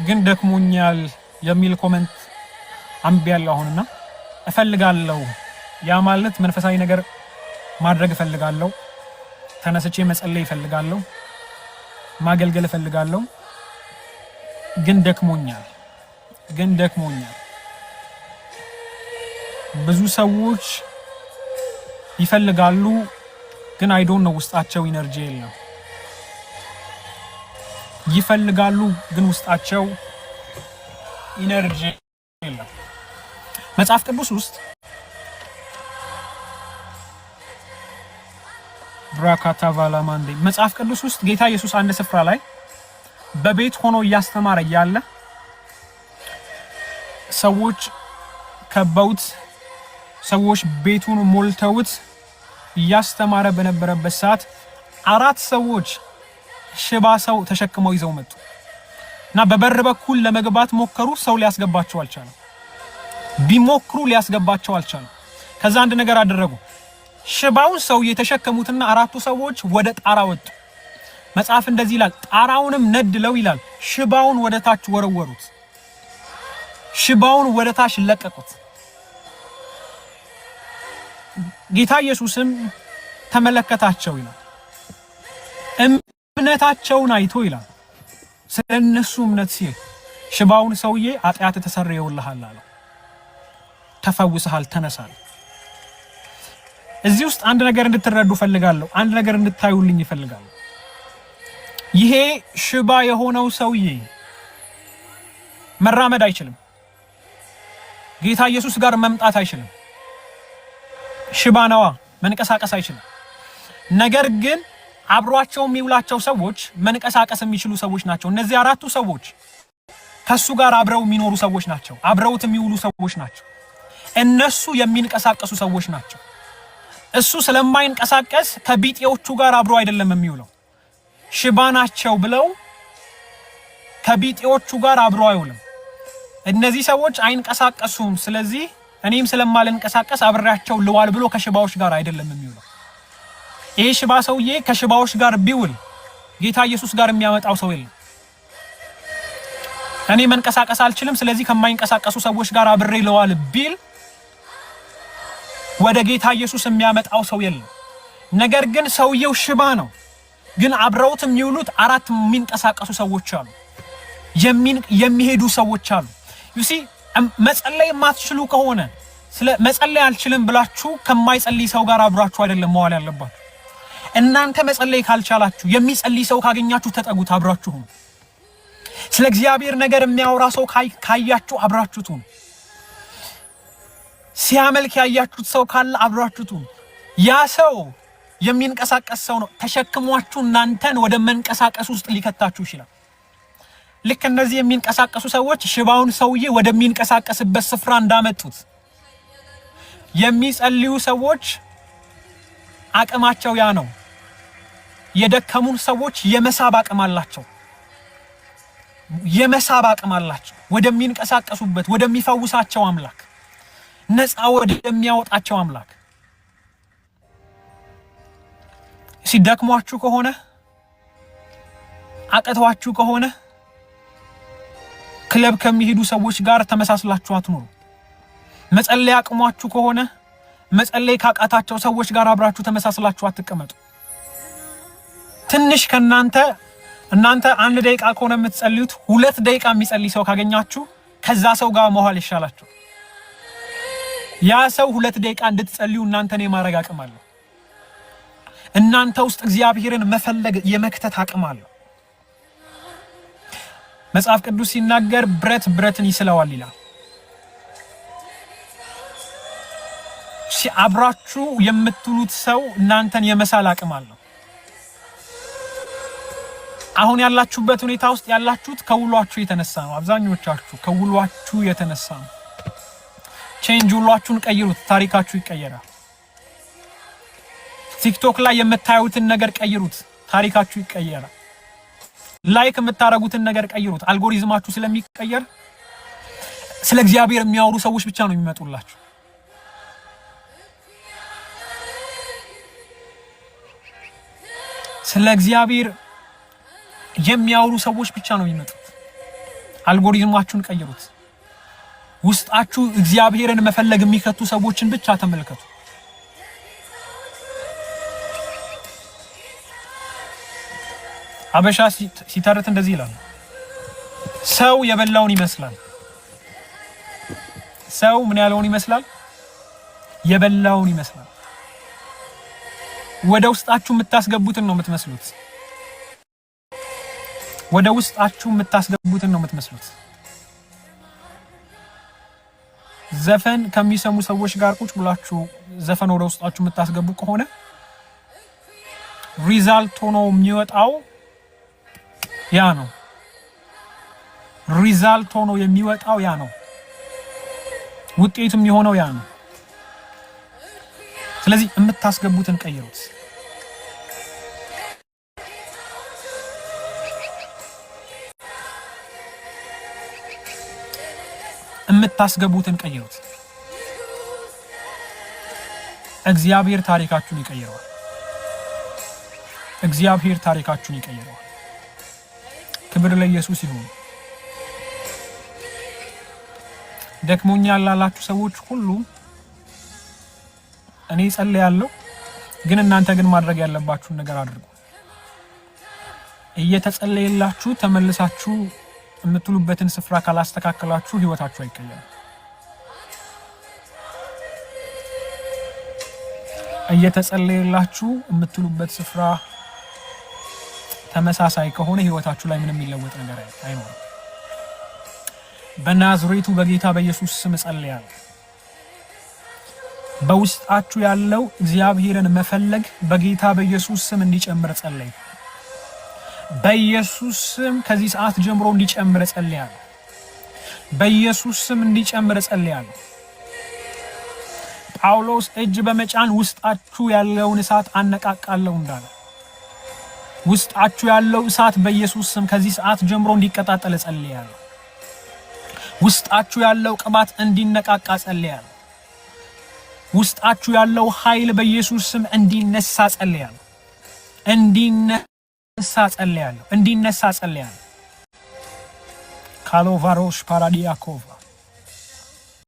ግን ደክሞኛል የሚል ኮሜንት አንብቤያለሁ። አሁንና እፈልጋለሁ ያ ማለት መንፈሳዊ ነገር ማድረግ እፈልጋለሁ፣ ተነስቼ መጸለይ እፈልጋለሁ፣ ማገልገል እፈልጋለሁ ግን ደክሞኛል። ብዙ ሰዎች ይፈልጋሉ ግን አይ ዶንት ኖ ውስጣቸው ኢነርጂ የለም። ይፈልጋሉ ግን ውስጣቸው ኢነርጂ የለም። መጽሐፍ ቅዱስ ውስጥ ብራካታ ቫላማንዴ መጽሐፍ ቅዱስ ውስጥ ጌታ ኢየሱስ አንድ ስፍራ ላይ በቤት ሆኖ ያስተማረ ያለ ሰዎች ከበውት ሰዎች ቤቱን ሞልተውት ያስተማረ በነበረበት ሰዓት 4 ሰዎች ሽባ ሰው ተሸክመው ይዘው መጡ እና በበር በኩል ለመግባት ሞከሩ። ሰው ሊያስገባቸው አልቻለም። ቢሞክሩ ሊያስገባቸው አልቻለም። ከዛ አንድ ነገር አደረጉ። ሽባውን ሰው የተሸከሙትና 4ቱ ሰዎች ወደ ጣራ ወጡ። መጽሐፍ እንደዚህ ይላል፣ ጣራውንም ነድለው ይላል ሽባውን ወደ ታች ወረወሩት። ሽባውን ወደ ታች ለቀቁት። ጌታ ኢየሱስም ተመለከታቸው ይላል። እምነታቸውን አይቶ ይላል ስለነሱ እምነት ሲል ሽባውን ሰውዬ ኃጢአት ተሰረየውልሃል አለ። ተፈውሰሃል፣ ተነሳል። እዚህ ውስጥ አንድ ነገር እንድትረዱ ፈልጋለሁ። አንድ ነገር እንድታዩልኝ ይፈልጋለሁ። ይሄ ሽባ የሆነው ሰውዬ መራመድ አይችልም። ጌታ ኢየሱስ ጋር መምጣት አይችልም። ሽባ ነዋ፣ መንቀሳቀስ አይችልም። ነገር ግን አብሯቸው የሚውላቸው ሰዎች መንቀሳቀስ የሚችሉ ሰዎች ናቸው። እነዚህ 4ቱ ሰዎች ከሱ ጋር አብረው የሚኖሩ ሰዎች ናቸው። አብረውት የሚውሉ ሰዎች ናቸው። እነሱ የሚንቀሳቀሱ ሰዎች ናቸው። እሱ ስለማይንቀሳቀስ ከቢጤዎቹ ጋር አብሮ አይደለም የሚውለው። ሽባ ናቸው ብለው ከቢጤዎቹ ጋር አብሮ አይውልም። እነዚህ ሰዎች አይንቀሳቀሱም፣ ስለዚህ እኔም ስለማልንቀሳቀስ አብሬያቸው ልዋል ብሎ ከሽባዎች ጋር አይደለም የሚውለው። ይሄ ሽባ ሰውዬ ከሽባዎች ጋር ቢውል ጌታ ኢየሱስ ጋር የሚያመጣው ሰው የለም። እኔ መንቀሳቀስ አልችልም፣ ስለዚህ ከማይንቀሳቀሱ ሰዎች ጋር አብሬ ልዋል ቢል ወደ ጌታ ኢየሱስ የሚያመጣው ሰው የለም። ነገር ግን ሰውየው ሽባ ነው፣ ግን አብረውት የሚውሉት 4 የሚንቀሳቀሱ ሰዎች አሉ፣ የሚሄዱ ሰዎች አሉ። ዩሲ መጸለይ የማትችሉ ከሆነ ስለ መጸለይ አልችልም ብላችሁ ከማይጸልይ ሰው ጋር አብራችሁ አይደለም መዋል ያለባችሁ። እናንተ መጸለይ ካልቻላችሁ የሚጸልይ ሰው ካገኛችሁ ተጠጉት፣ አብራችሁ ሁኑ። ስለ እግዚአብሔር ነገር የሚያወራ ሰው ካያችሁ አብራችሁ ሁኑ። ሲያመልክ ያያችሁት ሰው ካለ አብራችሁ ሁኑ። ያ ሰው የሚንቀሳቀስ ሰው ነው። ተሸክሟችሁ እናንተን ወደ መንቀሳቀስ ውስጥ ሊከታችሁ ይችላል። ልክ እነዚህ የሚንቀሳቀሱ ሰዎች ሽባውን ሰውዬ ወደሚንቀሳቀስበት ስፍራ እንዳመጡት የሚጸልዩ ሰዎች አቅማቸው ያ ነው። የደከሙን ሰዎች የመሳብ አቅም አላቸው። የመሳብ አቅም አላቸው ወደሚንቀሳቀሱበት፣ ወደሚፈውሳቸው አምላክ፣ ነፃ ወደሚያወጣቸው አምላክ። ሲደክሟችሁ ከሆነ አቀቷችሁ ከሆነ ክለብ ከሚሄዱ ሰዎች ጋር ተመሳስላችሁ አትኑሩ። መጸለይ አቅሟችሁ ከሆነ መጸለይ ካቃታቸው ሰዎች ጋር አብራችሁ ተመሳስላችሁ አትቀመጡ። ትንሽ እናንተ 1 ደቂቃ ከሆነ የምትጸልዩት 2 ደቂቃ የሚጸልይ ሰው ካገኛችሁ ከዛ ሰው ጋር መዋል ይሻላችሁ። ያ ሰው 2 ደቂቃ እንድትጸልዩ እናንተን የማረግ አቅም አለው። እናንተ ውስጥ እግዚአብሔርን መፈለግ የመክተት አቅም አለው። መጽሐፍ ቅዱስ ሲናገር ብረት ብረትን ይስለዋል ይላል። አብራችሁ የምትሉት ሰው እናንተን የመሳል አቅም አለው። አሁን ያላችሁበት ሁኔታ ውስጥ ያላችሁት ከውሏችሁ የተነሳ ነው። አብዛኞቻችሁ ከውሏችሁ የተነሳ ነው። ቼንጅ ውሏችሁን ቀይሩት፣ ታሪካችሁ ይቀየራል። ቲክቶክ ላይ የምታዩትን ነገር ቀይሩት፣ ታሪካችሁ ይቀየራል። ላይክ የምታረጉትን ነገር ቀይሩት፣ አልጎሪዝማችሁ ስለሚቀየር ስለ እግዚአብሔር የሚያወሩ ሰዎች ብቻ ነው የሚመጡላችሁ። ስለ እግዚአብሔር የሚያወሩ ሰዎች ብቻ ነው የሚመጡት። አልጎሪዝማችሁን ቀይሩት። ውስጣችሁ እግዚአብሔርን መፈለግ የሚከቱ ሰዎችን ብቻ ተመልከቱ። አበሻ ሲተርት እንደዚህ ይላል፣ ሰው የበላውን ይመስላል። ሰው ምን ያለውን ይመስላል? የበላውን ይመስላል። ወደ ውስጣችሁ የምታስገቡትን ነው የምትመስሉት። ወደ ውስጣችሁ የምታስገቡትን ነው የምትመስሉት። ዘፈን ከሚሰሙ ሰዎች ጋር ቁጭ ብላችሁ ዘፈን ወደ ውስጣችሁ የምታስገቡ ከሆነ ሪዛልት ሆኖ የሚወጣው ያ ነው። ሪዛልት ሆኖ የሚወጣው ያ ነው። ውጤቱም የሆነው ያ ነው። ስለዚህ የምታስገቡትን ቀይሩት። የምታስገቡትን ቀይሩት። እግዚአብሔር ታሪካችሁን ይቀይረዋል። እግዚአብሔር ታሪካችሁን ይቀይረዋል። ክብር ለኢየሱስ ይሁን። ደክሞኛል ላላችሁ ሰዎች ሁሉ እኔ ጸልያለሁ፣ ግን እናንተ ግን ማድረግ ያለባችሁን ነገር አድርጉ። እየተጸለየላችሁ ተመልሳችሁ የምትሉበትን ስፍራ ካላስተካከላችሁ ህይወታችሁ አይቀየርም። እየተጸለየላችሁ የምትሉበት ስፍራ ተመሳሳይ ከሆነ ህይወታችሁ ላይ ምንም የሚለወጥ ነገር አይኖርም። በናዝሬቱ በጌታ በኢየሱስ ስም ጸልያለሁ። በውስጣችሁ ያለው እግዚአብሔርን መፈለግ በጌታ በኢየሱስ ስም እንዲጨምር ጸልያለሁ። በኢየሱስ ስም ከዚህ ሰዓት ጀምሮ እንዲጨምር ጸልያለሁ። በኢየሱስ ስም እንዲጨምር ጸልያለሁ። ጳውሎስ እጅ በመጫን ውስጣችሁ ያለውን እሳት አነቃቃለሁ እንዳለ ውስጣችሁ ያለው እሳት በኢየሱስ ስም ከዚህ ሰዓት ጀምሮ እንዲቀጣጠል ጸልያለሁ። ውስጣችሁ ያለው ቅባት እንዲነቃቃ ጸልያለሁ። ውስጣችሁ ያለው ኃይል በኢየሱስ ስም እንዲነሳ ጸልያለሁ። እንዲነሳ ጸልያለሁ። ካሎቫሮሽ ፓራዲያኮቫ